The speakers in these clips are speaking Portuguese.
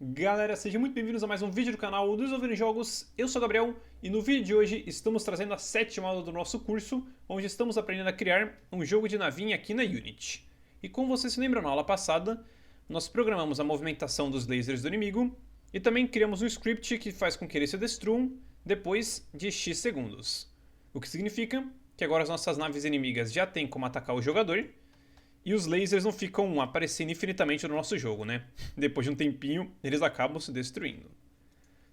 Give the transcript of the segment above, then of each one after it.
Galera, sejam muito bem-vindos a mais um vídeo do canal do Desenvolvendo Jogos. Eu sou o Gabriel e no vídeo de hoje estamos trazendo a 7ª aula do nosso curso, onde estamos aprendendo a criar um jogo de navinha aqui na Unity. E como vocês se lembram, na aula passada, nós programamos a movimentação dos lasers do inimigo e também criamos um script que faz com que eles se destruam depois de X segundos. O que significa que agora as nossas naves inimigas já têm como atacar o jogador e os lasers não ficam aparecendo infinitamente no nosso jogo, né? Depois de um tempinho, eles acabam se destruindo.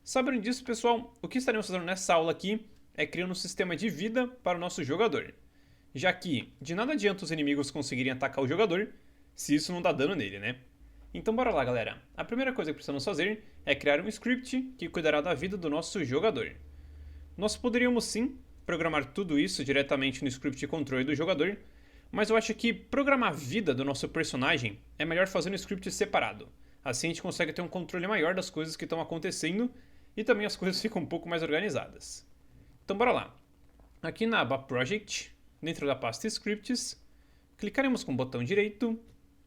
Sabendo disso, pessoal, o que estaremos fazendo nessa aula aqui é criando um sistema de vida para o nosso jogador. Já que de nada adianta os inimigos conseguirem atacar o jogador se isso não dá dano nele, né? Então bora lá, galera. A primeira coisa que precisamos fazer é criar um script que cuidará da vida do nosso jogador. Nós poderíamos sim programar tudo isso diretamente no script de controle do jogador, mas eu acho que programar a vida do nosso personagem é melhor fazer um script separado. Assim a gente consegue ter um controle maior das coisas que estão acontecendo e também as coisas ficam um pouco mais organizadas. Então bora lá. Aqui na aba Project, dentro da pasta Scripts, clicaremos com o botão direito,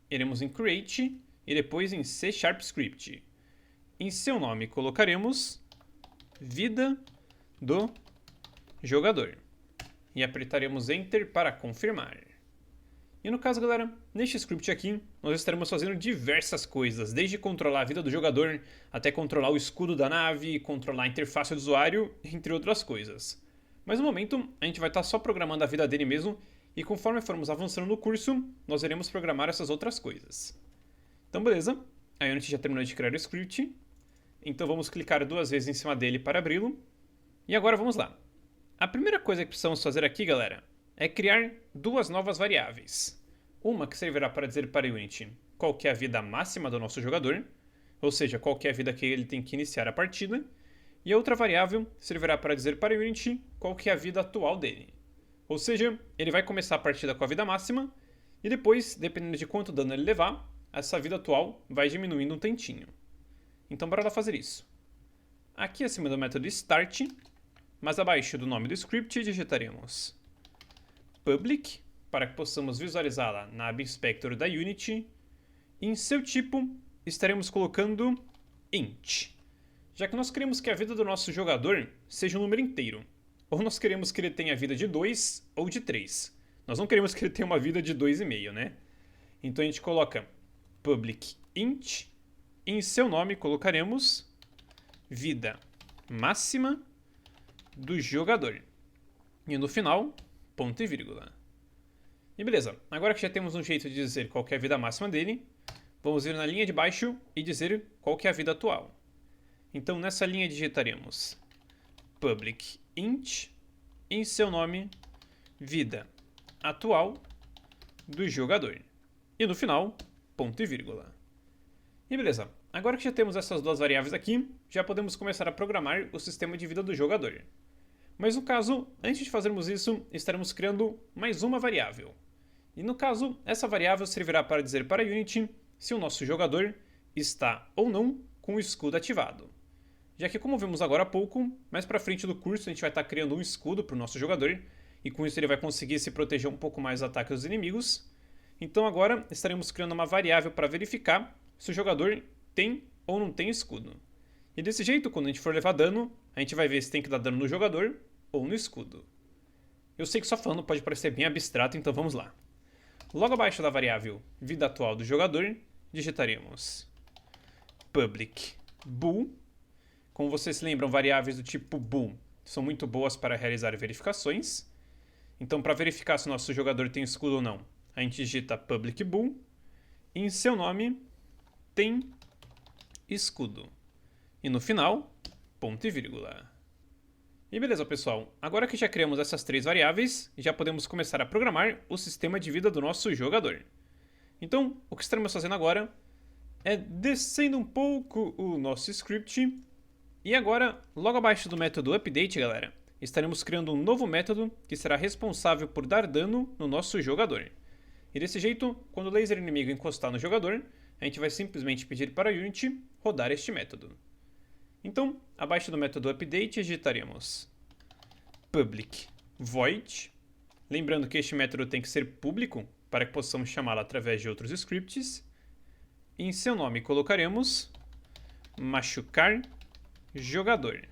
iremos em Create e depois em C# Script. Em seu nome colocaremos Vida do Jogador e apertaremos Enter para confirmar. E no caso, galera, neste script aqui, nós estaremos fazendo diversas coisas, desde controlar a vida do jogador, até controlar o escudo da nave, controlar a interface do usuário, entre outras coisas. Mas no momento, a gente vai estar só programando a vida dele mesmo, e conforme formos avançando no curso, nós iremos programar essas outras coisas. Então beleza, a Unity já terminou de criar o script, então vamos clicar 2 vezes em cima dele para abri-lo, e agora vamos lá. A primeira coisa que precisamos fazer aqui, galera, é criar 2 novas variáveis. Uma que servirá para dizer para a Unity qual que é a vida máxima do nosso jogador, ou seja, qual que é a vida que ele tem que iniciar a partida, e a outra variável servirá para dizer para a Unity qual que é a vida atual dele. Ou seja, ele vai começar a partida com a vida máxima, e depois, dependendo de quanto dano ele levar, essa vida atual vai diminuindo um tantinho. Então bora lá fazer isso. Aqui acima do método Start, mas abaixo do nome do script, digitaremos Public, para que possamos visualizá-la na aba Inspector da Unity. E em seu tipo, estaremos colocando int, já que nós queremos que a vida do nosso jogador seja um número inteiro. Ou nós queremos que ele tenha vida de 2 ou de 3. Nós não queremos que ele tenha uma vida de 2,5, né? Então a gente coloca public int, e em seu nome colocaremos vida máxima do jogador. E no final, ponto e vírgula. E beleza, agora que já temos um jeito de dizer qual que é a vida máxima dele, vamos vir na linha de baixo e dizer qual que é a vida atual. Então nessa linha digitaremos public int, em seu nome, vida atual do jogador. E no final, ponto e vírgula. E beleza, agora que já temos essas 2 variáveis aqui, já podemos começar a programar o sistema de vida do jogador. Mas no caso, antes de fazermos isso, estaremos criando mais uma variável. E no caso, essa variável servirá para dizer para a Unity se o nosso jogador está ou não com o escudo ativado. Já que, como vimos agora há pouco, mais para frente do curso a gente vai estar criando um escudo para o nosso jogador, e com isso ele vai conseguir se proteger um pouco mais dos ataques dos inimigos. Então agora estaremos criando uma variável para verificar se o jogador tem ou não tem escudo. E desse jeito, quando a gente for levar dano, a gente vai ver se tem que dar dano no jogador ou no escudo. Eu sei que só falando pode parecer bem abstrato, então vamos lá. Logo abaixo da variável vida atual do jogador, digitaremos public bool. Como vocês se lembram, variáveis do tipo bool são muito boas para realizar verificações. Então, para verificar se o nosso jogador tem escudo ou não, a gente digita public bool e em seu nome tem escudo. E no final, ponto e vírgula. E beleza, pessoal. Agora que já criamos essas 3 variáveis, já podemos começar a programar o sistema de vida do nosso jogador. Então, o que estaremos fazendo agora é descendo um pouco o nosso script. E agora, logo abaixo do método update, galera, estaremos criando um novo método que será responsável por dar dano no nosso jogador. E desse jeito, quando o laser inimigo encostar no jogador, a gente vai simplesmente pedir para a Unity rodar este método. Então, abaixo do método update, digitaremos public void. Lembrando que este método tem que ser público para que possamos chamá-lo através de outros scripts. Em seu nome colocaremos machucar jogador.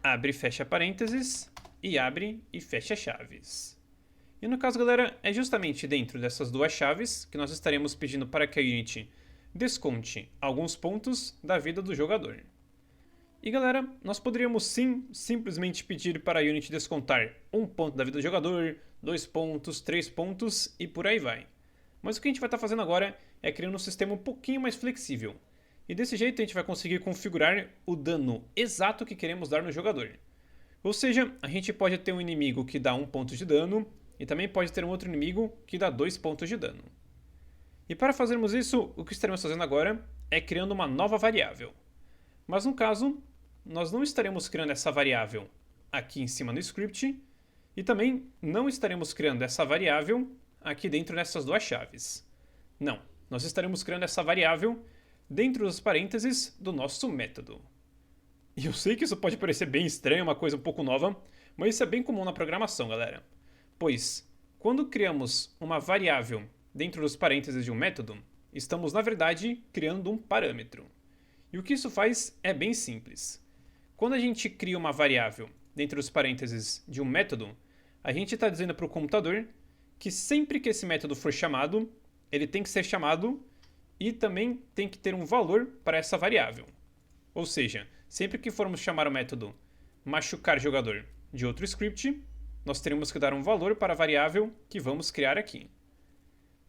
Abre e fecha parênteses e abre e fecha chaves. E no caso, galera, é justamente dentro dessas duas chaves que nós estaremos pedindo para que a Unity desconte alguns pontos da vida do jogador. E galera, nós poderíamos sim simplesmente pedir para a Unity descontar 1 ponto da vida do jogador, 2 pontos, 3 pontos e por aí vai. Mas o que a gente vai estar fazendo agora é criando um sistema um pouquinho mais flexível. E desse jeito a gente vai conseguir configurar o dano exato que queremos dar no jogador. Ou seja, a gente pode ter um inimigo que dá 1 ponto de dano e também pode ter um outro inimigo que dá 2 pontos de dano. E para fazermos isso, o que estaremos fazendo agora é criando uma nova variável. Mas no caso, nós não estaremos criando essa variável aqui em cima no script e também não estaremos criando essa variável aqui dentro dessas duas chaves. Não, nós estaremos criando essa variável dentro dos parênteses do nosso método. E eu sei que isso pode parecer bem estranho, uma coisa um pouco nova, mas isso é bem comum na programação, galera. Pois, quando criamos uma variável dentro dos parênteses de um método, estamos, na verdade, criando um parâmetro. E o que isso faz é bem simples. Quando a gente cria uma variável dentro dos parênteses de um método, a gente está dizendo para o computador que sempre que esse método for chamado, ele tem que ser chamado e também tem que ter um valor para essa variável. Ou seja, sempre que formos chamar o método machucar jogador de outro script, nós teremos que dar um valor para a variável que vamos criar aqui.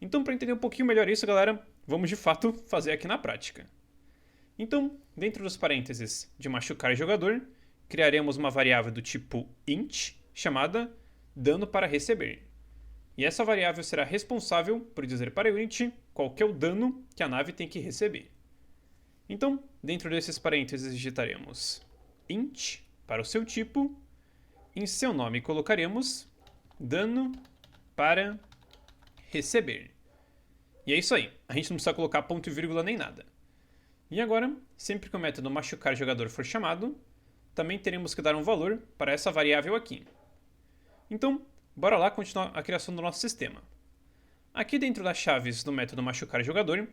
Então, para entender um pouquinho melhor isso, galera, vamos de fato fazer aqui na prática. Então, dentro dos parênteses de machucar jogador, criaremos uma variável do tipo int chamada dano para receber. E essa variável será responsável por dizer para a Unity qual que é o dano que a nave tem que receber. Então, dentro desses parênteses digitaremos int para o seu tipo, em seu nome colocaremos dano para receber. E é isso aí, a gente não precisa colocar ponto e vírgula nem nada. E agora, sempre que o método machucar jogador for chamado, também teremos que dar um valor para essa variável aqui. Então, bora lá continuar a criação do nosso sistema. Aqui dentro das chaves do método machucar jogador,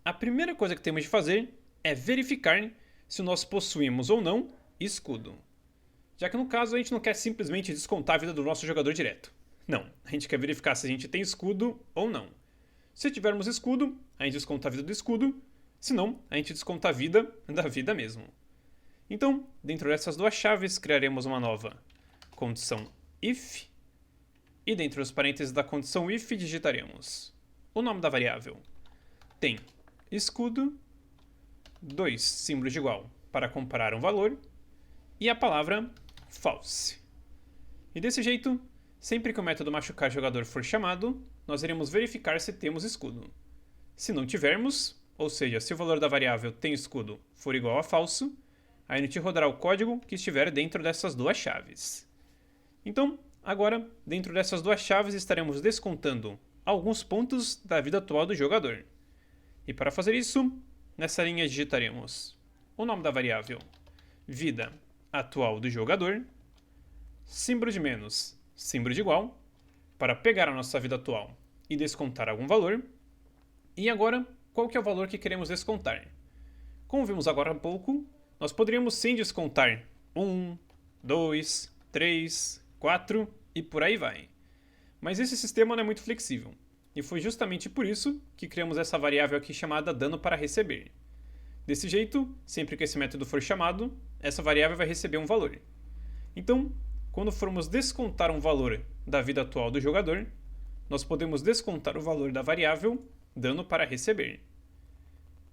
a primeira coisa que temos de fazer é verificar se nós possuímos ou não escudo. Já que no caso a gente não quer simplesmente descontar a vida do nosso jogador direto. Não, a gente quer verificar se a gente tem escudo ou não. Se tivermos escudo, a gente desconta a vida do escudo, se não, a gente desconta a vida da vida mesmo. Então, dentro dessas duas chaves, criaremos uma nova condição if, e dentro dos parênteses da condição if digitaremos o nome da variável. Tem escudo, 2 símbolos de igual para comparar um valor, e a palavra false. E desse jeito, sempre que o método machucar jogador for chamado, nós iremos verificar se temos escudo. Se não tivermos, ou seja, se o valor da variável tem escudo for igual a falso, a Unity rodará o código que estiver dentro dessas duas chaves. Então, agora, dentro dessas duas chaves estaremos descontando alguns pontos da vida atual do jogador. E para fazer isso, nessa linha digitaremos o nome da variável, vida atual do jogador, símbolo de menos, símbolo de igual, para pegar a nossa vida atual e descontar algum valor. E agora, qual que é o valor que queremos descontar? Como vimos agora há pouco, nós poderíamos sim descontar 1, 2, 3, 4 e por aí vai. Mas esse sistema não é muito flexível, e foi justamente por isso que criamos essa variável aqui chamada dano para receber. Desse jeito, sempre que esse método for chamado, essa variável vai receber um valor. Então, quando formos descontar um valor da vida atual do jogador, nós podemos descontar o valor da variável dano para receber.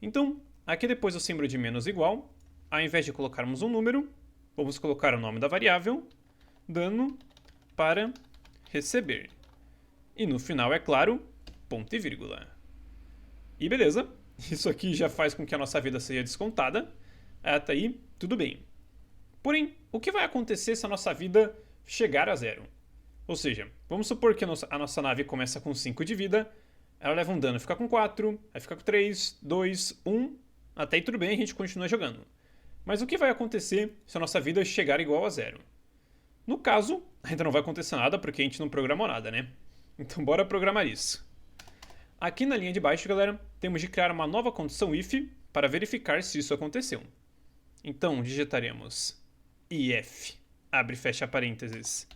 Então, aqui depois do símbolo de menos igual, ao invés de colocarmos um número, vamos colocar o nome da variável, dano para receber. E no final, é claro, ponto e vírgula. E beleza, isso aqui já faz com que a nossa vida seja descontada. Até aí, tudo bem. Porém, o que vai acontecer se a nossa vida chegar a 0? Ou seja, vamos supor que a nossa nave começa com 5 de vida, ela leva um dano, fica com 4, aí fica com 3, 2, 1, até aí tudo bem, a gente continua jogando. Mas o que vai acontecer se a nossa vida chegar igual a 0? No caso, ainda não vai acontecer nada porque a gente não programou nada, né? Então bora programar isso. Aqui na linha de baixo, galera, temos de criar uma nova condição if para verificar se isso aconteceu. Então, digitaremos if, abre e fecha parênteses,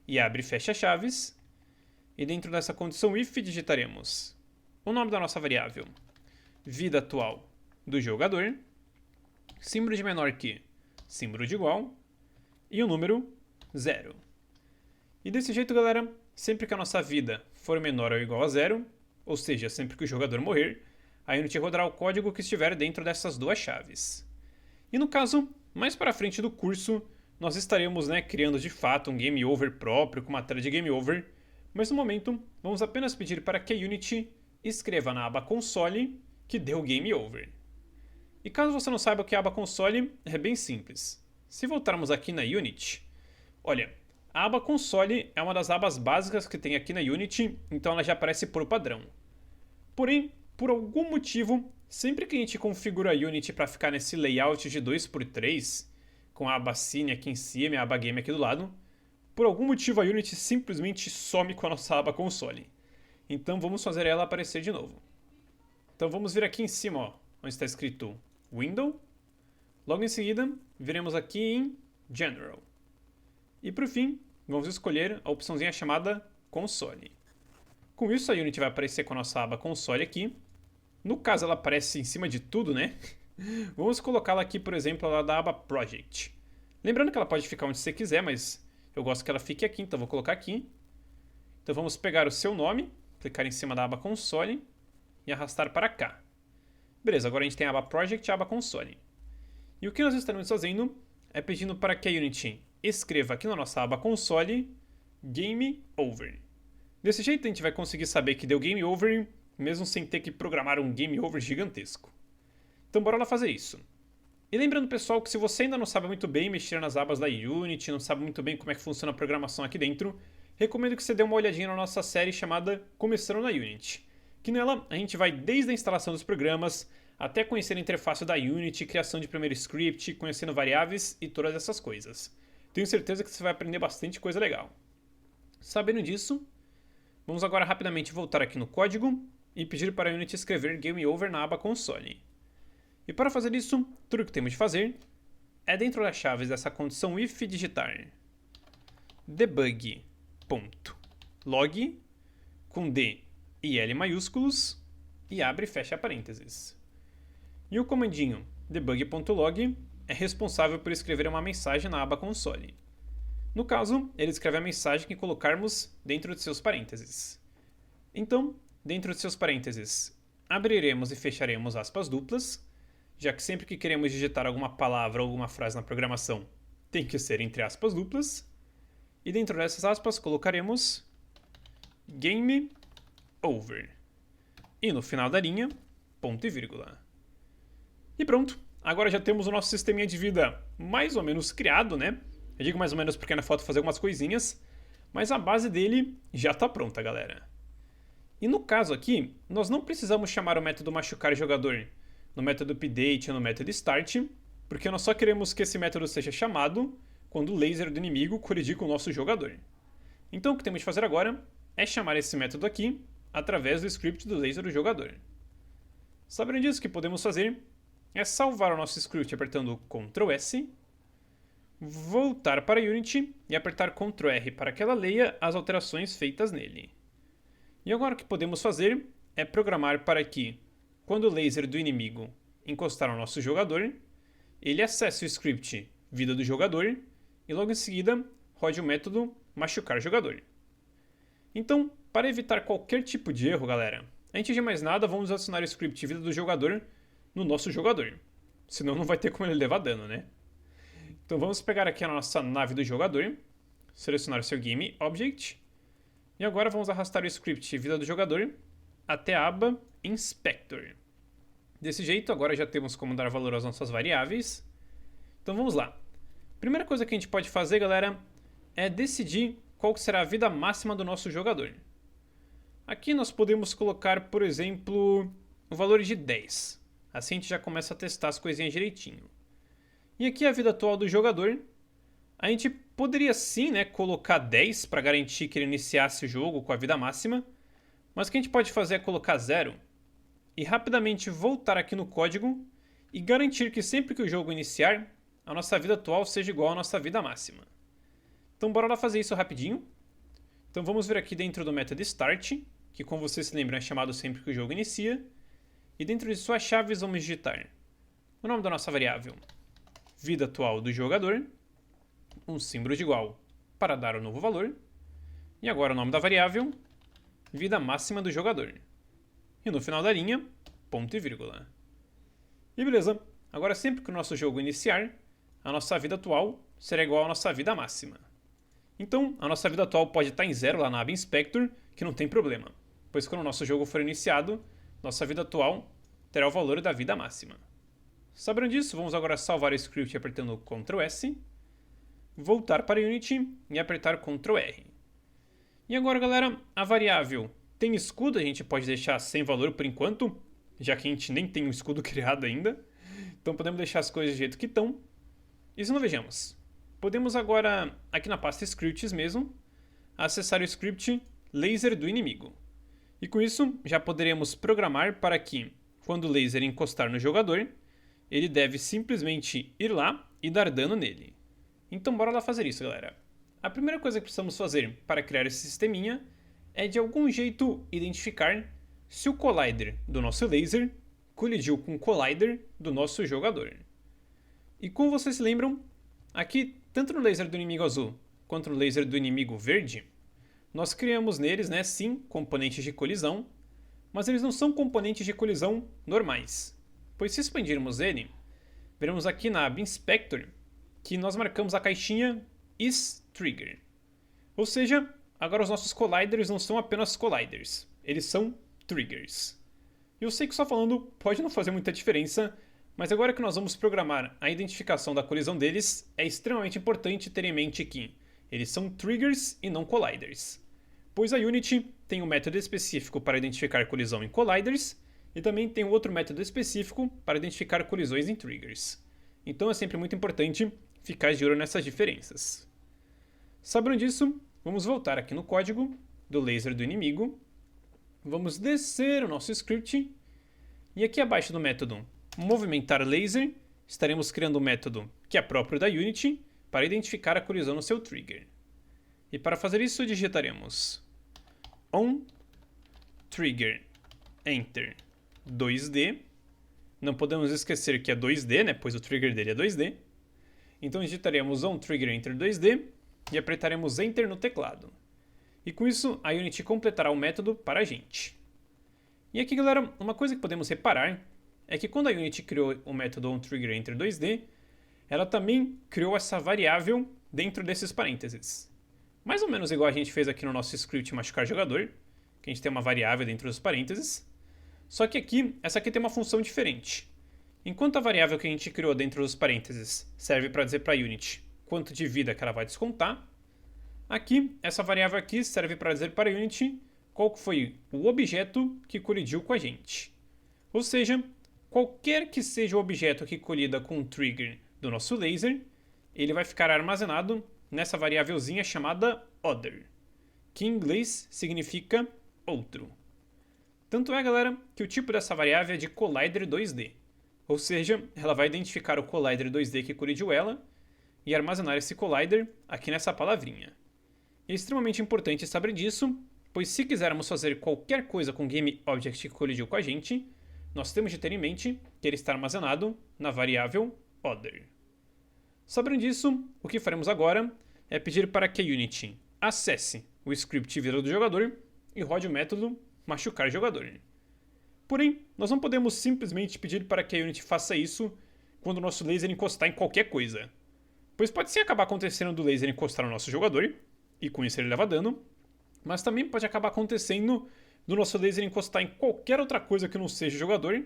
e abre e fecha chaves. E dentro dessa condição if, digitaremos o nome da nossa variável, vida atual do jogador, símbolo de menor que, símbolo de igual, e o número 0. E desse jeito, galera, sempre que a nossa vida for menor ou igual a 0, ou seja, sempre que o jogador morrer, a Unity rodará o código que estiver dentro dessas duas chaves. E no caso, mais para frente do curso, nós estaremos criando de fato um game over próprio com uma tela de game over, mas no momento vamos apenas pedir para que a Unity escreva na aba console que deu game over. E caso você não saiba o que é a aba console, é bem simples. Se voltarmos aqui na Unity, olha, a aba console é uma das abas básicas que tem aqui na Unity, então ela já aparece por padrão. Porém, por algum motivo, sempre que a gente configura a Unity para ficar nesse layout de 2x3, com a aba Cine aqui em cima e a aba Game aqui do lado, por algum motivo a Unity simplesmente some com a nossa aba console. Então vamos fazer ela aparecer de novo. Então vamos vir aqui em cima, ó, onde está escrito Window. Logo em seguida, viremos aqui em General. E por fim, vamos escolher a opçãozinha chamada Console. Com isso, a Unity vai aparecer com a nossa aba Console aqui. No caso, ela aparece em cima de tudo, né? Vamos colocá-la aqui, por exemplo, lá da aba Project. Lembrando que ela pode ficar onde você quiser, mas eu gosto que ela fique aqui, então vou colocar aqui. Então vamos pegar o seu nome, clicar em cima da aba Console e arrastar para cá. Beleza, agora a gente tem a aba Project e a aba Console. E o que nós estamos fazendo é pedindo para que a Unity escreva aqui na nossa aba Console Game Over. Desse jeito a gente vai conseguir saber que deu Game Over, mesmo sem ter que programar um Game Over gigantesco. Então bora lá fazer isso. E lembrando, pessoal, que se você ainda não sabe muito bem mexer nas abas da Unity, não sabe muito bem como é que funciona a programação aqui dentro, recomendo que você dê uma olhadinha na nossa série chamada Começando na Unity, que nela a gente vai desde a instalação dos programas até conhecer a interface da Unity, criação de primeiro script, conhecendo variáveis e todas essas coisas. Tenho certeza que você vai aprender bastante coisa legal. Sabendo disso, vamos agora rapidamente voltar aqui no código e pedir para a Unity escrever Game Over na aba Console. E para fazer isso, tudo o que temos de fazer é dentro das chaves dessa condição if digitar debug.log com D e L maiúsculos e abre e fecha parênteses. E o comandinho debug.log é responsável por escrever uma mensagem na aba console. No caso, ele escreve a mensagem que colocarmos dentro de seus parênteses. Então, dentro de seus parênteses, abriremos e fecharemos aspas duplas, já que sempre que queremos digitar alguma palavra ou alguma frase na programação, tem que ser entre aspas duplas. E dentro dessas aspas colocaremos Game Over. E no final da linha, ponto e vírgula. E pronto, agora já temos o nosso sisteminha de vida mais ou menos criado, né? Eu digo mais ou menos porque ainda falta fazer algumas coisinhas, mas a base dele já está pronta, galera. E no caso aqui, nós não precisamos chamar o método machucar jogador no método update ou no método start, porque nós só queremos que esse método seja chamado quando o laser do inimigo colidir com o nosso jogador. Então o que temos de fazer agora é chamar esse método aqui através do script do laser do jogador. Sabendo disso, o que podemos fazer é salvar o nosso script apertando Ctrl S, voltar para Unity e apertar Ctrl R para que ela leia as alterações feitas nele. E agora o que podemos fazer é programar para que, quando o laser do inimigo encostar no nosso jogador, ele acesse o script vida do jogador e logo em seguida rode o método machucar jogador. Então, para evitar qualquer tipo de erro, galera, antes de mais nada vamos adicionar o script vida do jogador no nosso jogador, senão não vai ter como ele levar dano, né? Então vamos pegar aqui a nossa nave do jogador, selecionar o seu Game Object e agora vamos arrastar o script vida do jogador até a aba Inspector. Desse jeito, agora já temos como dar valor às nossas variáveis. Então vamos lá. Primeira coisa que a gente pode fazer, galera, é decidir qual será a vida máxima do nosso jogador. Aqui nós podemos colocar, por exemplo, o valor de 10. Assim a gente já começa a testar as coisinhas direitinho. E aqui a vida atual do jogador. A gente poderia sim, colocar 10 para garantir que ele iniciasse o jogo com a vida máxima. Mas o que a gente pode fazer é colocar 0 e rapidamente voltar aqui no código e garantir que sempre que o jogo iniciar, a nossa vida atual seja igual à nossa vida máxima. Então bora lá fazer isso rapidinho. Então vamos vir aqui dentro do método start, que como vocês se lembram é chamado sempre que o jogo inicia, e dentro de suas chaves vamos digitar o nome da nossa variável, vida atual do jogador, um símbolo de igual para dar o novo valor, e agora o nome da variável, vida máxima do jogador. E no final da linha, ponto e vírgula. E beleza, agora sempre que o nosso jogo iniciar, a nossa vida atual será igual à nossa vida máxima. Então, a nossa vida atual pode estar em 0 lá na aba Inspector, que não tem problema, pois quando o nosso jogo for iniciado, nossa vida atual terá o valor da vida máxima. Sabendo disso, vamos agora salvar o script apertando Ctrl S, voltar para Unity e apertar Ctrl R. E agora, galera, a variável tem escudo, a gente pode deixar sem valor por enquanto, já que a gente nem tem um escudo criado ainda. Então podemos deixar as coisas do jeito que estão. E se não vejamos, podemos agora, aqui na pasta Scripts mesmo, acessar o script laser do inimigo. E com isso, já poderemos programar para que, quando o laser encostar no jogador, ele deve simplesmente ir lá e dar dano nele. Então bora lá fazer isso, galera. A primeira coisa que precisamos fazer para criar esse sisteminha é de algum jeito identificar se o collider do nosso laser colidiu com o collider do nosso jogador. E como vocês se lembram, aqui, tanto no laser do inimigo azul quanto no laser do inimigo verde, nós criamos neles, sim, componentes de colisão, mas eles não são componentes de colisão normais. Pois se expandirmos ele, veremos aqui na aba Inspector que nós marcamos a caixinha isTrigger. Ou seja, agora os nossos colliders não são apenas colliders, eles são triggers. Eu sei que só falando pode não fazer muita diferença, mas agora que nós vamos programar a identificação da colisão deles, é extremamente importante ter em mente que eles são triggers e não colliders. Pois a Unity tem um método específico para identificar colisão em colliders e também tem um outro método específico para identificar colisões em triggers. Então é sempre muito importante ficar de olho nessas diferenças. Sabendo disso, vamos voltar aqui no código do laser do inimigo, vamos descer o nosso script e aqui abaixo do método movimentar laser, estaremos criando um método que é próprio da Unity para identificar a colisão no seu trigger. E para fazer isso digitaremos onTrigger enter 2D. Não podemos esquecer que é 2D, pois o trigger dele é 2D. Então digitaremos onTrigger enter 2D e apertaremos Enter no teclado. E com isso a Unity completará o método para a gente. E aqui, galera, uma coisa que podemos reparar é que quando a Unity criou o método onTrigger enter 2D, ela também criou essa variável dentro desses parênteses. Mais ou menos igual a gente fez aqui no nosso script machucar jogador, que a gente tem uma variável dentro dos parênteses. Só que aqui, essa aqui tem uma função diferente. Enquanto a variável que a gente criou dentro dos parênteses serve para dizer para a Unity quanto de vida que ela vai descontar, aqui, essa variável aqui serve para dizer para a Unity qual foi o objeto que colidiu com a gente. Ou seja, qualquer que seja o objeto que colida com o trigger do nosso laser, ele vai ficar armazenado nessa variávelzinha chamada other, que em inglês significa outro. Tanto é, galera, que o tipo dessa variável é de collider 2D. Ou seja, ela vai identificar o collider 2D que colidiu ela e armazenar esse collider aqui nessa palavrinha. É extremamente importante saber disso, pois se quisermos fazer qualquer coisa com o GameObject que colidiu com a gente, nós temos de ter em mente que ele está armazenado na variável other. Sabendo disso, o que faremos agora é pedir para que a Unity acesse o script vida do jogador e rode o método machucar jogador. Porém, nós não podemos simplesmente pedir para que a Unity faça isso quando o nosso laser encostar em qualquer coisa. Pois pode sim acabar acontecendo do laser encostar no nosso jogador, e com isso ele leva dano, mas também pode acabar acontecendo do nosso laser encostar em qualquer outra coisa que não seja o jogador,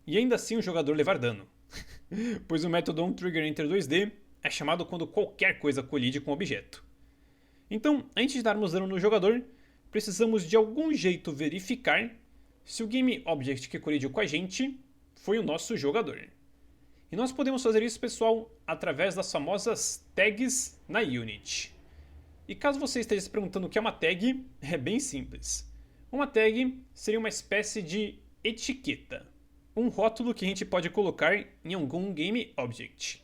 e ainda assim o jogador levar dano. Pois o método onTrigger enter 2D é chamado quando qualquer coisa colide com o objeto. Então, antes de darmos dano no jogador, precisamos de algum jeito verificar se o GameObject que colidiu com a gente foi o nosso jogador. E nós podemos fazer isso, pessoal, através das famosas tags na Unity. E caso você esteja se perguntando o que é uma tag, é bem simples. Uma tag seria uma espécie de etiqueta. um rótulo que a gente pode colocar em algum Game Object.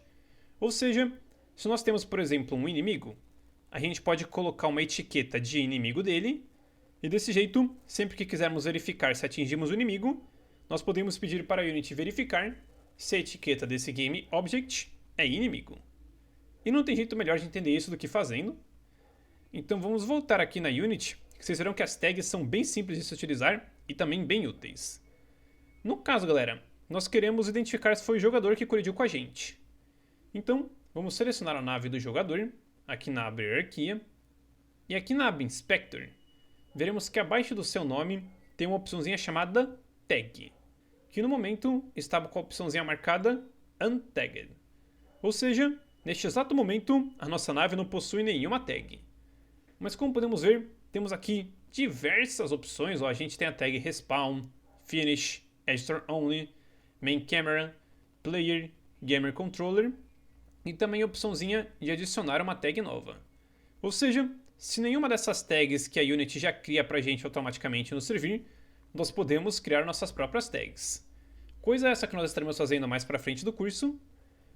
Ou seja, se nós temos, por exemplo, um inimigo, a gente pode colocar uma etiqueta de inimigo dele, e desse jeito, sempre que quisermos verificar se atingimos o inimigo, nós podemos pedir para a Unity verificar se a etiqueta desse Game Object é inimigo. E não tem jeito melhor de entender isso do que fazendo. Então vamos voltar aqui na Unity, que vocês verão que as tags são bem simples de se utilizar e também bem úteis. No caso, galera, nós queremos identificar se foi o jogador que colidiu com a gente. Então, vamos selecionar a nave do jogador, aqui na aba Hierarquia, e aqui na aba Inspector, veremos que abaixo do seu nome tem uma opçãozinha chamada Tag, que no momento estava com a opçãozinha marcada Untagged. Ou seja, neste exato momento, a nossa nave não possui nenhuma tag. Mas como podemos ver, temos aqui diversas opções. A gente tem a tag Respawn, Finish, Editor Only, Main Camera, Player, Gamer Controller e também a opçãozinha de adicionar uma tag nova. Ou seja, se nenhuma dessas tags que a Unity já cria pra gente automaticamente nos servir, nós podemos criar nossas próprias tags. Coisa essa que nós estaremos fazendo mais pra frente do curso,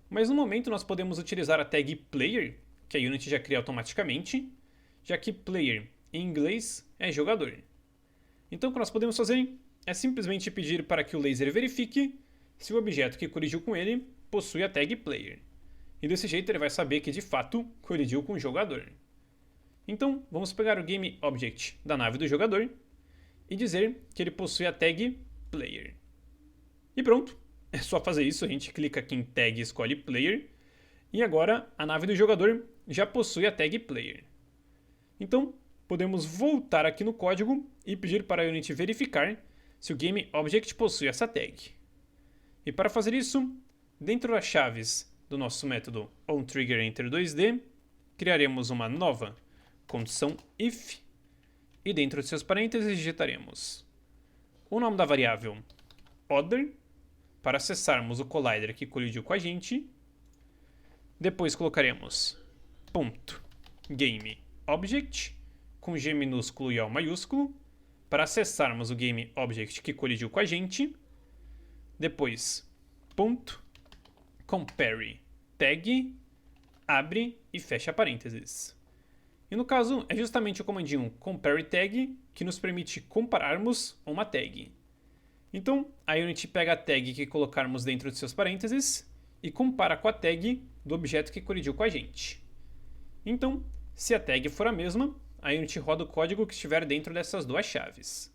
mas no momento nós podemos utilizar a tag Player, que a Unity já cria automaticamente, já que Player em inglês é jogador. Então o que nós podemos fazer é simplesmente pedir para que o laser verifique se o objeto que colidiu com ele possui a tag Player. E desse jeito ele vai saber que de fato colidiu com o jogador. Então vamos pegar o Game Object da nave do jogador e dizer que ele possui a tag Player. E pronto, é só fazer isso, a gente clica aqui em Tag e escolhe Player, e agora a nave do jogador já possui a tag Player. Então podemos voltar aqui no código e pedir para a Unity verificar se o Game Object possui essa tag. E para fazer isso, dentro das chaves do nosso método onTriggerEnter2D, criaremos uma nova condição if, e dentro de seus parênteses digitaremos o nome da variável other, para acessarmos o collider que colidiu com a gente. Depois colocaremos .GameObject, com G minúsculo e O maiúsculo, para acessarmos o Game Object que colidiu com a gente. Depois, .compare tag, abre e fecha parênteses. E no caso, é justamente o comandinho compare tag que nos permite compararmos uma tag. Então, a Unity pega a tag que colocarmos dentro de seus parênteses e compara com a tag do objeto que colidiu com a gente. Então, se a tag for a mesma, a Unity roda o código que estiver dentro dessas duas chaves.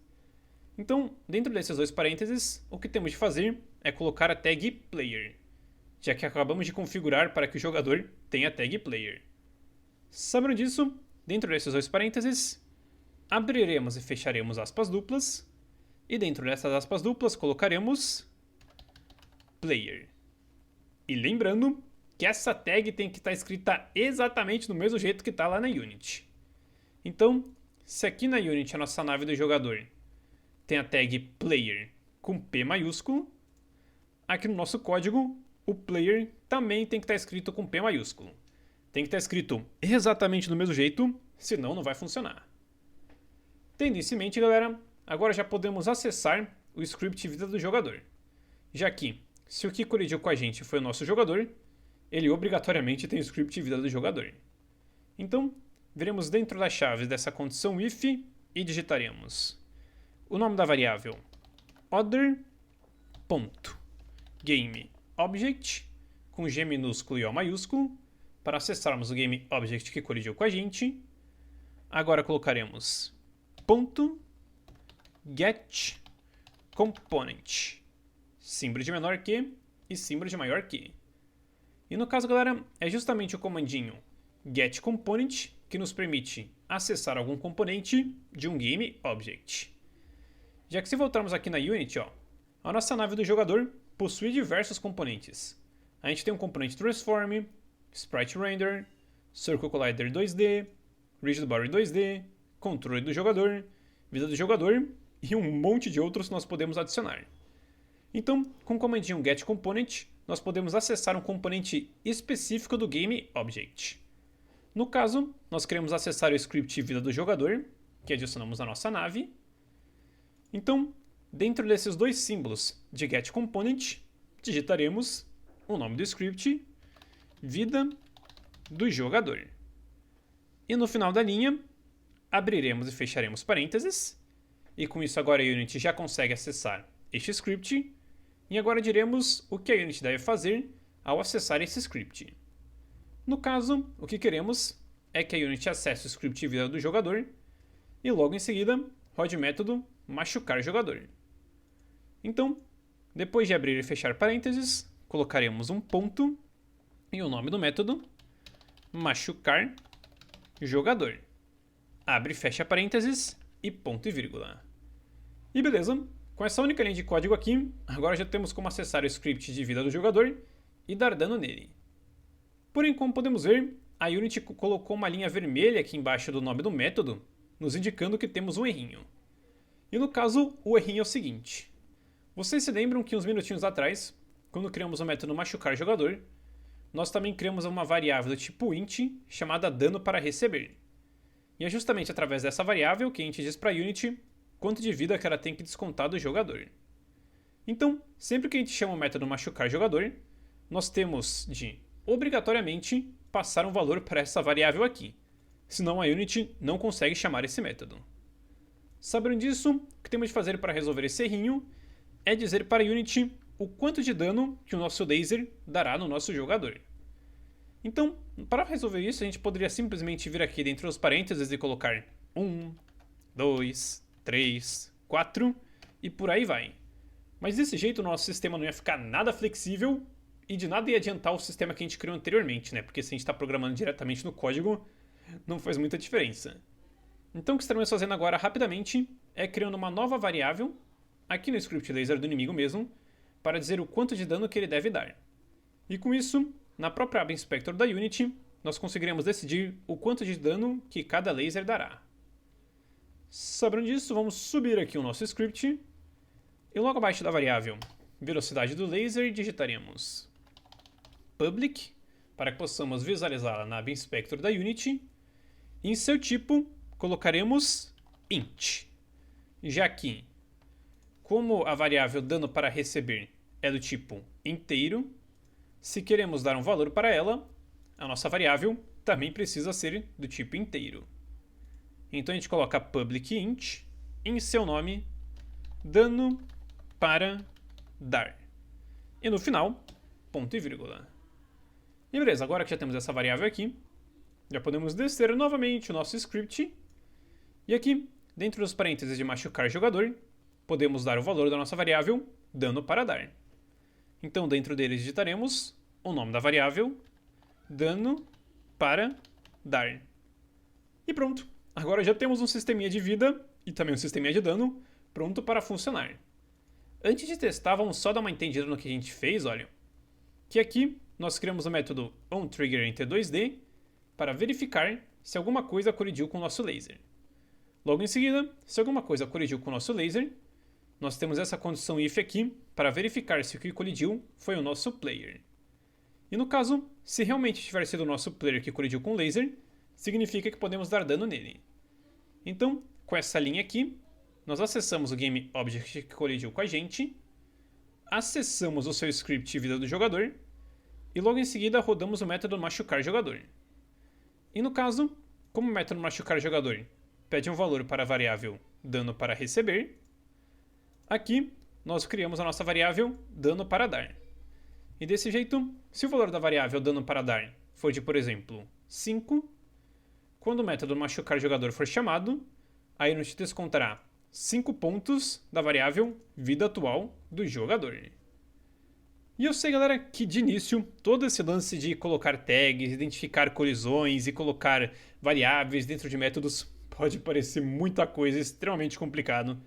Então, dentro desses dois parênteses, o que temos de fazer é colocar a tag Player, já que acabamos de configurar para que o jogador tenha a tag Player. Sabendo disso, dentro desses dois parênteses, abriremos e fecharemos aspas duplas, e dentro dessas aspas duplas colocaremos Player. E lembrando que essa tag tem que estar escrita exatamente do mesmo jeito que está lá na Unity. Então, se aqui na Unity a nossa nave do jogador tem a tag Player com P maiúsculo, aqui no nosso código o Player também tem que estar escrito com P maiúsculo. Tem que estar escrito exatamente do mesmo jeito, senão não vai funcionar. Tendo isso em mente, galera, agora já podemos acessar o script vida do jogador. Já que, se o que colidiu com a gente foi o nosso jogador, ele obrigatoriamente tem o script vida do jogador. Então, veremos dentro das chaves dessa condição if e digitaremos o nome da variável other.GameObject com G minúsculo e O maiúsculo para acessarmos o Game Object que colidiu com a gente. Agora colocaremos .getComponent, símbolo de menor que e símbolo de maior que. E no caso, galera, é justamente o comandinho getComponent que nos permite acessar algum componente de um Game Object. Já que se voltarmos aqui na Unity, a nossa nave do jogador possui diversos componentes. A gente tem um componente Transform, Sprite Render, Circle Collider 2D, Rigid Body 2D, controle do jogador, vida do jogador e um monte de outros que nós podemos adicionar. Então, com o comandinho getComponent, nós podemos acessar um componente específico do Game Object. No caso, nós queremos acessar o script vida do jogador, que adicionamos na nossa nave. Então, dentro desses dois símbolos de getComponent, digitaremos o nome do script, vida do jogador. E no final da linha, abriremos e fecharemos parênteses, e com isso agora a Unity já consegue acessar este script, e agora diremos o que a Unity deve fazer ao acessar esse script. No caso, o que queremos é que a Unity acesse o script vida do jogador, e logo em seguida rode o método machucar jogador. Então, depois de abrir e fechar parênteses, colocaremos um ponto e o nome do método machucar jogador. Abre e fecha parênteses e ponto e vírgula. E beleza, com essa única linha de código aqui, agora já temos como acessar o script de vida do jogador e dar dano nele. Porém, como podemos ver, a Unity colocou uma linha vermelha aqui embaixo do nome do método, nos indicando que temos um errinho. E no caso, o errinho é o seguinte. Vocês se lembram que uns minutinhos atrás, quando criamos o método machucar jogador, nós também criamos uma variável do tipo int chamada dano para receber. E é justamente através dessa variável que a gente diz para a Unity quanto de vida que ela tem que descontar do jogador. Então, sempre que a gente chama o método machucar jogador, nós temos de, obrigatoriamente, passar um valor para essa variável aqui. Senão a Unity não consegue chamar esse método. Sabendo disso, o que temos de fazer para resolver esse errinho é dizer para a Unity o quanto de dano que o nosso laser dará no nosso jogador. Então, para resolver isso, a gente poderia simplesmente vir aqui dentro dos parênteses e colocar 1, 2, 3, 4 e por aí vai. Mas desse jeito o nosso sistema não ia ficar nada flexível e de nada ia adiantar o sistema que a gente criou anteriormente, né? Porque se a gente está programando diretamente no código, não faz muita diferença. Então o que estaremos fazendo agora rapidamente é criando uma nova variável, aqui no script laser do inimigo mesmo, para dizer o quanto de dano que ele deve dar. E com isso, na própria aba Inspector da Unity, nós conseguiremos decidir o quanto de dano que cada laser dará. Sabendo disso, vamos subir aqui o nosso script, e logo abaixo da variável velocidade do laser digitaremos public, para que possamos visualizá-la na aba Inspector da Unity, e em seu tipo colocaremos int, já que, como a variável dano para receber é do tipo inteiro, se queremos dar um valor para ela, a nossa variável também precisa ser do tipo inteiro. Então a gente coloca public int, em seu nome, dano para dar. E no final, ponto e vírgula. E beleza, agora que já temos essa variável aqui, já podemos descer novamente o nosso script. E aqui, dentro dos parênteses de machucar jogador, podemos dar o valor da nossa variável dano para dar. Então dentro deles digitaremos o nome da variável dano para dar. E pronto, agora já temos um sisteminha de vida e também um sisteminha de dano pronto para funcionar. Antes de testar, vamos só dar uma entendida no que a gente fez, olha. Que aqui nós criamos o método onTrigger em T2D para verificar se alguma coisa colidiu com o nosso laser. Logo em seguida, se alguma coisa colidiu com o nosso laser, nós temos essa condição if aqui para verificar se o que colidiu foi o nosso player. E no caso, se realmente tiver sido o nosso player que colidiu com o laser, significa que podemos dar dano nele. Então, com essa linha aqui, nós acessamos o GameObject que colidiu com a gente, acessamos o seu script vida do jogador, e logo em seguida rodamos o método machucar jogador. E no caso, como o método machucar jogador pede um valor para a variável dano para receber, aqui nós criamos a nossa variável dano para dar. E desse jeito, se o valor da variável dano para dar for de, por exemplo, 5, quando o método machucar jogador for chamado, a Unity descontará 5 pontos da variável vida atual do jogador. E eu sei, galera, que de início todo esse lance de colocar tags, identificar colisões e colocar variáveis dentro de métodos pode parecer muita coisa, extremamente complicado.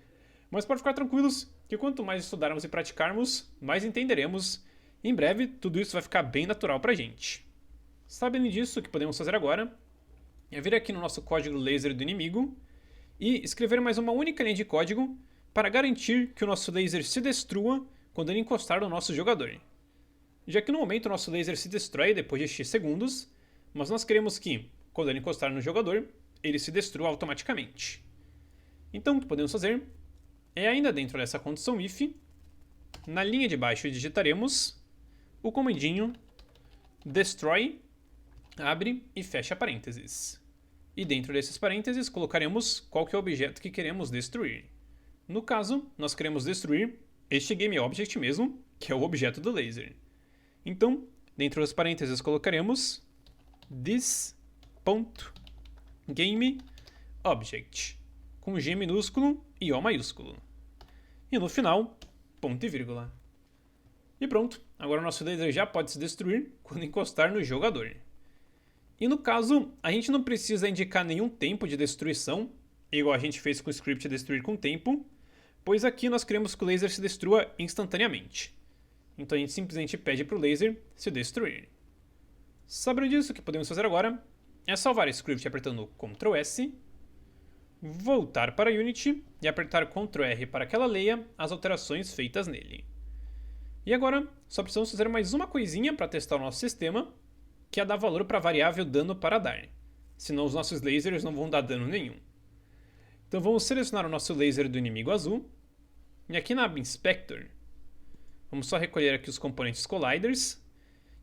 Mas pode ficar tranquilos que quanto mais estudarmos e praticarmos, mais entenderemos. E em breve tudo isso vai ficar bem natural pra gente. Sabendo disso, o que podemos fazer agora é vir aqui no nosso código laser do inimigo e escrever mais uma única linha de código para garantir que o nosso laser se destrua quando ele encostar no nosso jogador. Já que no momento o nosso laser se destrói depois de X segundos, mas nós queremos que, quando ele encostar no jogador, ele se destrua automaticamente. Então o que podemos fazer E ainda dentro dessa condição if, na linha de baixo digitaremos o comandinho destroy, abre e fecha parênteses. E dentro desses parênteses colocaremos qual que é o objeto que queremos destruir. No caso, nós queremos destruir este GameObject mesmo, que é o objeto do laser. Então, dentro dos parênteses colocaremos this.GameObject, com G minúsculo e O maiúsculo. E no final, ponto e vírgula. E pronto, agora o nosso laser já pode se destruir quando encostar no jogador. E no caso, a gente não precisa indicar nenhum tempo de destruição, igual a gente fez com o script destruir com tempo, pois aqui nós queremos que o laser se destrua instantaneamente. Então a gente simplesmente pede para o laser se destruir. Sabendo disso, o que podemos fazer agora é salvar o script apertando Ctrl S, voltar para Unity e apertar Ctrl R para que ela leia as alterações feitas nele. E agora, só precisamos fazer mais uma coisinha para testar o nosso sistema, que é dar valor para a variável dano para dar. Senão os nossos lasers não vão dar dano nenhum. Então vamos selecionar o nosso laser do inimigo azul. E aqui na aba Inspector, vamos só recolher aqui os componentes Colliders.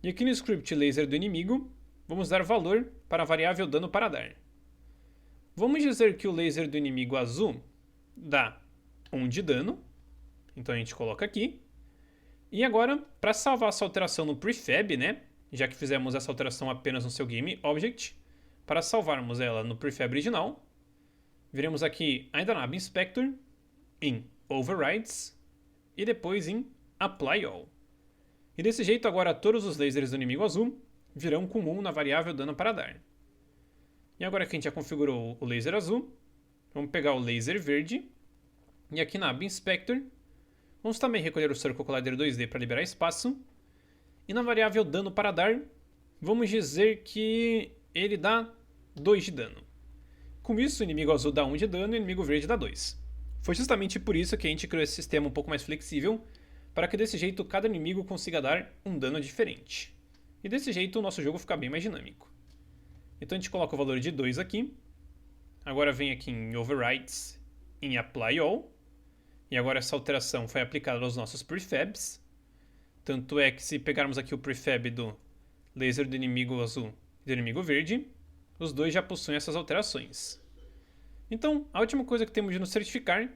E aqui no script laser do inimigo, vamos dar valor para a variável dano para dar. Vamos dizer que o laser do inimigo azul dá 1 de dano. Então a gente coloca aqui. E agora, para salvar essa alteração no prefab, né? Já que fizemos essa alteração apenas no seu GameObject, para salvarmos ela no prefab original, viremos aqui ainda na aba Inspector, em Overrides, e depois em Apply All. E desse jeito agora todos os lasers do inimigo azul virão com 1 na variável dano para dar. E agora que a gente já configurou o laser azul, vamos pegar o laser verde, e aqui na aba Inspector, vamos também recolher o Circle Collider 2D para liberar espaço. E na variável dano para dar, vamos dizer que ele dá 2 de dano. Com isso, o inimigo azul dá 1 de dano e o inimigo verde dá 2. Foi justamente por isso que a gente criou esse sistema um pouco mais flexível, para que desse jeito cada inimigo consiga dar um dano diferente. E desse jeito o nosso jogo fica bem mais dinâmico. Então a gente coloca o valor de 2 aqui. Agora vem aqui em Overrides, em Apply All. E agora essa alteração foi aplicada aos nossos prefabs. Tanto é que se pegarmos aqui o prefab do laser do inimigo azul e do inimigo verde, os dois já possuem essas alterações. Então, a última coisa que temos de nos certificar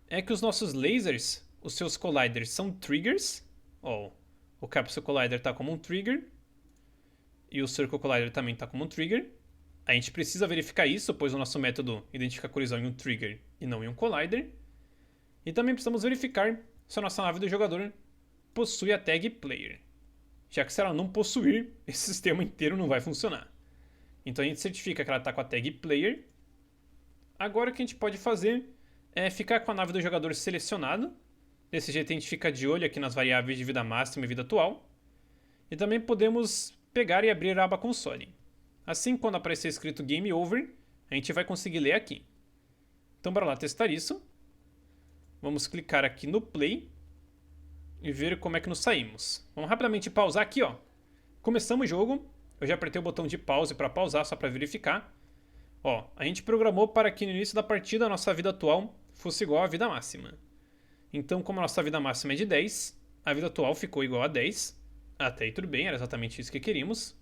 é que os nossos lasers, os seus colliders, são triggers. O Capsule Collider está como um trigger e o Circle Collider também está como um trigger. A gente precisa verificar isso, pois o nosso método identifica a colisão em um trigger e não em um collider. E também precisamos verificar se a nossa nave do jogador possui a tag Player, já que se ela não possuir, esse sistema inteiro não vai funcionar. Então a gente certifica que ela está com a tag Player. Agora o que a gente pode fazer é ficar com a nave do jogador selecionada. Desse jeito a gente fica de olho aqui nas variáveis de vida máxima e vida atual. E também podemos pegar e abrir a aba console. Assim, quando aparecer escrito Game Over, a gente vai conseguir ler aqui. Então bora lá testar isso. Vamos clicar aqui no Play e ver como é que nos saímos. Vamos rapidamente pausar aqui, ó. Começamos o jogo. Eu já apertei o botão de pause para pausar, só para verificar. Ó, a gente programou para que no início da partida a nossa vida atual fosse igual à vida máxima. Então, como a nossa vida máxima é de 10, a vida atual ficou igual a 10. Até aí tudo bem, era exatamente isso que queríamos.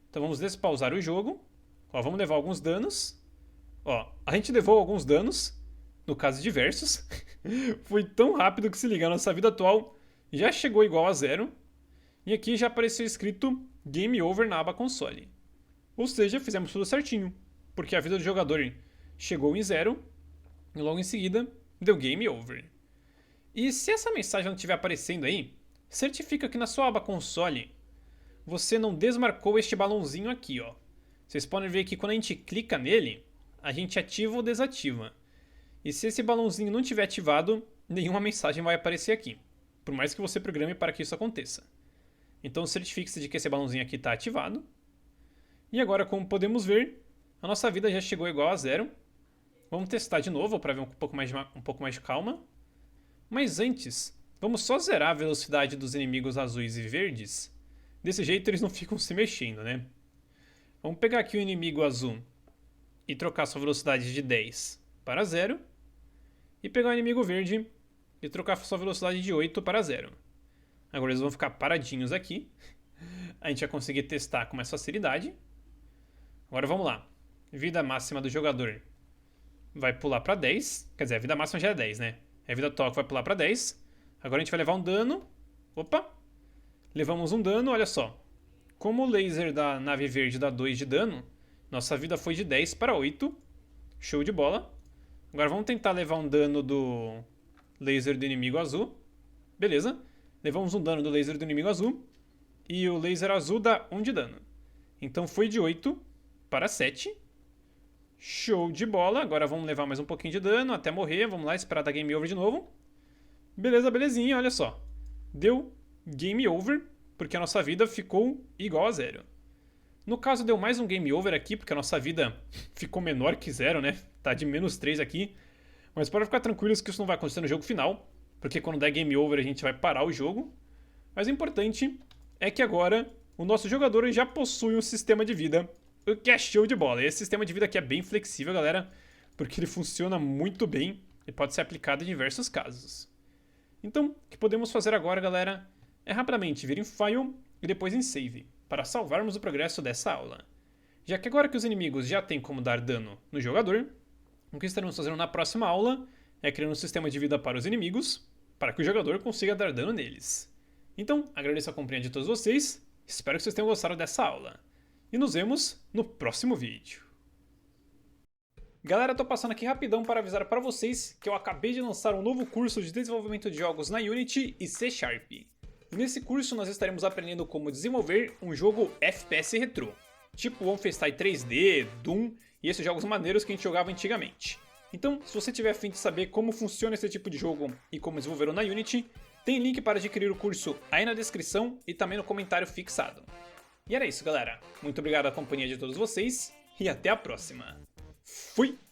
Então vamos despausar o jogo. Ó, vamos levar alguns danos. Ó, a gente levou alguns danos, no caso diversos. Foi tão rápido que, se ligar, a nossa vida atual já chegou igual a 0. E aqui já apareceu escrito Game Over na aba console. Ou seja, fizemos tudo certinho, porque a vida do jogador chegou em 0 e logo em seguida deu Game Over. E se essa mensagem não estiver aparecendo aí, certifica que na sua aba console você não desmarcou este balãozinho aqui, ó. Vocês podem ver que quando a gente clica nele, a gente ativa ou desativa. E se esse balãozinho não estiver ativado, nenhuma mensagem vai aparecer aqui, por mais que você programe para que isso aconteça. Então certifique-se de que esse balãozinho aqui está ativado. E agora, como podemos ver, a nossa vida já chegou igual a 0. Vamos testar de novo para ver um pouco mais de calma. Mas antes, vamos só zerar a velocidade dos inimigos azuis e verdes. Desse jeito eles não ficam se mexendo, né? Vamos pegar aqui o inimigo azul e trocar sua velocidade de 10 para 0. e pegar o inimigo verde e trocar sua velocidade de 8 para 0. Agora eles vão ficar paradinhos aqui. A gente vai conseguir testar com mais facilidade. Agora vamos lá. Vida máxima do jogador vai pular para 10. Quer dizer, a vida máxima já é 10, né? A vida toque vai pular para 10. Agora a gente vai levar um dano. Opa! Levamos um dano, olha só. Como o laser da nave verde dá 2 de dano, nossa vida foi de 10 para 8. Show de bola. Agora vamos tentar levar um dano do laser do inimigo azul. Beleza. Levamos um dano do laser do inimigo azul. E o laser azul dá 1 de dano. Então foi de 8 para 7. Show de bola. Agora vamos levar mais um pouquinho de dano até morrer. Vamos lá, esperar dar game over de novo. Beleza, belezinha, olha só. Deu game over, porque a nossa vida ficou igual a 0. No caso, deu mais um game over aqui, porque a nossa vida ficou menor que 0, né? Tá de menos 3 aqui. Mas pode ficar tranquilos que isso não vai acontecer no jogo final, porque quando der game over a gente vai parar o jogo. Mas o importante é que agora o nosso jogador já possui um sistema de vida, o que é show de bola. Esse sistema de vida aqui é bem flexível, galera, porque ele funciona muito bem e pode ser aplicado em diversos casos. Então, o que podemos fazer agora, galera, é rapidamente vir em File e depois em Save, para salvarmos o progresso dessa aula. Já que agora que os inimigos já têm como dar dano no jogador, o que estaremos fazendo na próxima aula é criando um sistema de vida para os inimigos, para que o jogador consiga dar dano neles. Então, agradeço a companhia de todos vocês, espero que vocês tenham gostado dessa aula. E nos vemos no próximo vídeo. Galera, tô passando aqui rapidão para avisar para vocês que eu acabei de lançar um novo curso de desenvolvimento de jogos na Unity e C#. Nesse curso nós estaremos aprendendo como desenvolver um jogo FPS retrô, tipo Wolfenstein 3D, Doom e esses jogos maneiros que a gente jogava antigamente. Então, se você tiver a fim de saber como funciona esse tipo de jogo e como desenvolver na Unity, tem link para adquirir o curso aí na descrição e também no comentário fixado. E era isso, galera. Muito obrigado à companhia de todos vocês e até a próxima. Fui!